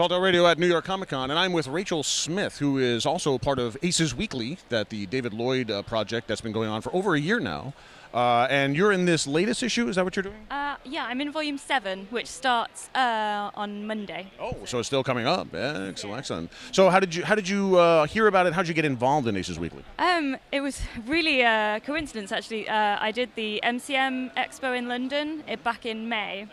Tall Tale Radio at New York Comic Con, and I'm with Rachael Smith, who is also part of Aces Weekly, the David Lloyd project that's been going on for over a year now. And you're in this latest issue, is that what you're doing? Yeah, I'm in volume 7, which starts on Monday. Oh, so it's still coming up. Excellent, excellent. So how did you hear about it? How did you get involved in Aces Weekly? It was really a coincidence, actually. I did the MCM Expo in London back in May.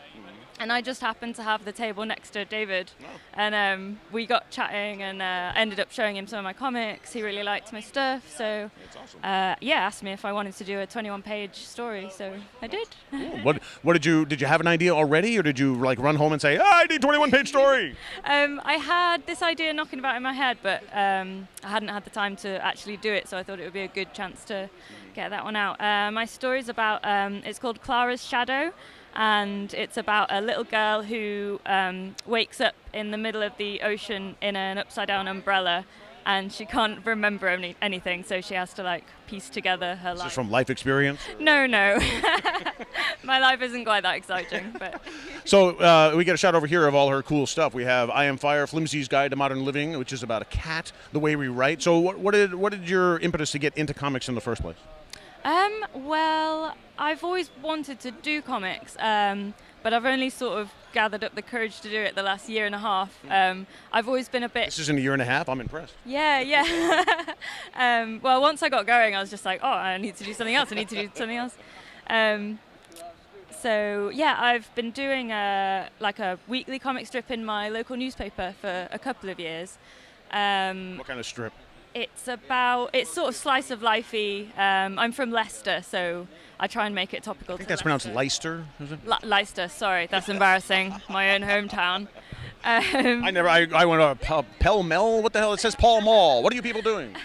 And I just happened to have the table next to David. Oh. And we got chatting and ended up showing him some of my comics. He really liked my stuff. So, awesome. asked me if I wanted to do a 21-page story. So I did. Cool. What did you have an idea already, or did you like run home and say, I need a 21-page story? I had this idea knocking about in my head, but I hadn't had the time to actually do it. So I thought it would be a good chance to get that one out. My story's about, it's called Clara's Shadow. And it's about a little girl who wakes up in the middle of the ocean in an upside-down umbrella, and she can't remember anything, so she has to piece together her life. Is this from life experience? No. My life isn't quite that exciting. But So we get a shot over here of all her cool stuff. We have I Am Fire, Flimsy's Guide to Modern Living, which is about a cat, the way we write. So what did your impetus to get into comics in the first place? Well, I've always wanted to do comics, but I've only sort of gathered up the courage to do it the last year and a half. I've always been a bit... This isn't a year and a half? I'm impressed. Yeah. Well, once I got going, I was just like, I need to do something else. So, yeah, I've been doing a weekly comic strip in my local newspaper for a couple of years. What kind of strip? It's sort of slice of life-y. I'm from Leicester, so I try and make it topical. I think that's pronounced Leicester, is it? Leicester, sorry, that's embarrassing. My own hometown. I went to Pell Mell. What the hell? It says Pall Mall. What are you people doing?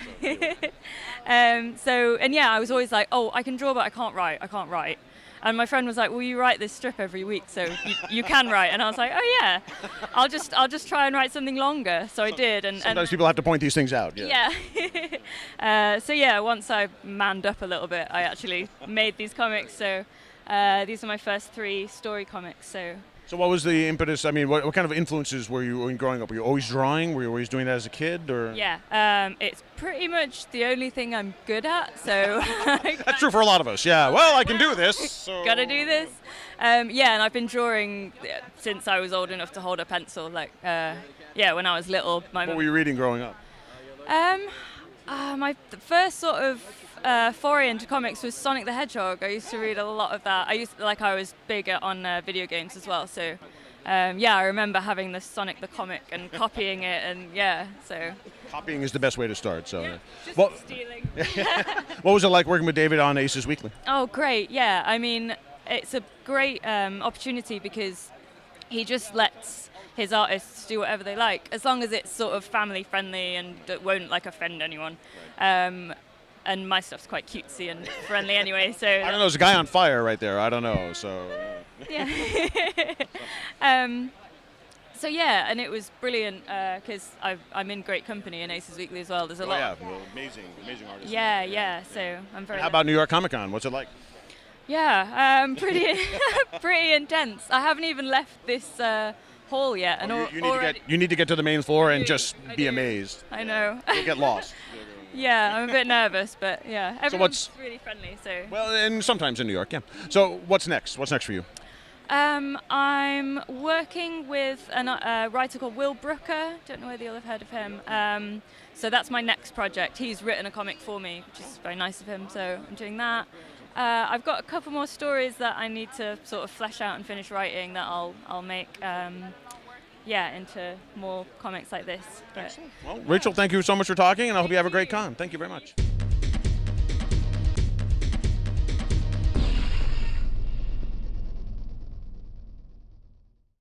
I was always like, I can draw, but I can't write. And my friend was like, well, you write this strip every week, so you can write. And I was like, oh yeah, I'll just try and write something longer. So I did. And sometimes people have to point these things out. Yeah. Once I manned up a little bit, I actually made these comics. So these are my first 3 story comics. So what was the impetus? I mean, what kind of influences were you growing up? Were you always drawing? Were you always doing that as a kid? Or? Yeah, it's pretty much the only thing I'm good at. So that's true for a lot of us. Yeah. Well, I can do this. So. Gotta do this. And I've been drawing since I was old enough to hold a pencil. When I was little. What were you reading growing up? My first sort of foray into comics was Sonic the Hedgehog. I used to read a lot of that. I was big on video games as well. So, I remember having the Sonic the comic and copying it, and so. Copying is the best way to start. So, just stealing. What was it like working with David on Aces Weekly? Oh, great! Yeah, I mean, it's a great opportunity because he just lets his artists do whatever they like, as long as it's sort of family friendly and it won't offend anyone. And my stuff's quite cutesy and friendly anyway. So I don't know. There's a guy on fire right there. I don't know. So yeah. And it was brilliant because I'm in great company in Aces Weekly as well. There's a lot. Yeah, amazing artists. Yeah. So I'm very. How about New York Comic Con? What's it like? Yeah, pretty intense. I haven't even left this hall yet, and you need to get to the main floor and just be amazed. I know. You'll get lost. Yeah, I'm a bit nervous, but yeah, everyone's really friendly. So well, and sometimes in New York, yeah. So what's next? What's next for you? I'm working with a writer called Will Brooker. Don't know whether you'll have heard of him. So that's my next project. He's written a comic for me, which is very nice of him. So I'm doing that. I've got a couple more stories that I need to sort of flesh out and finish writing that I'll make. Into more comics like this. Excellent. Well, Rachael, thank you so much for talking, and I hope you have a great con. Thank you very much.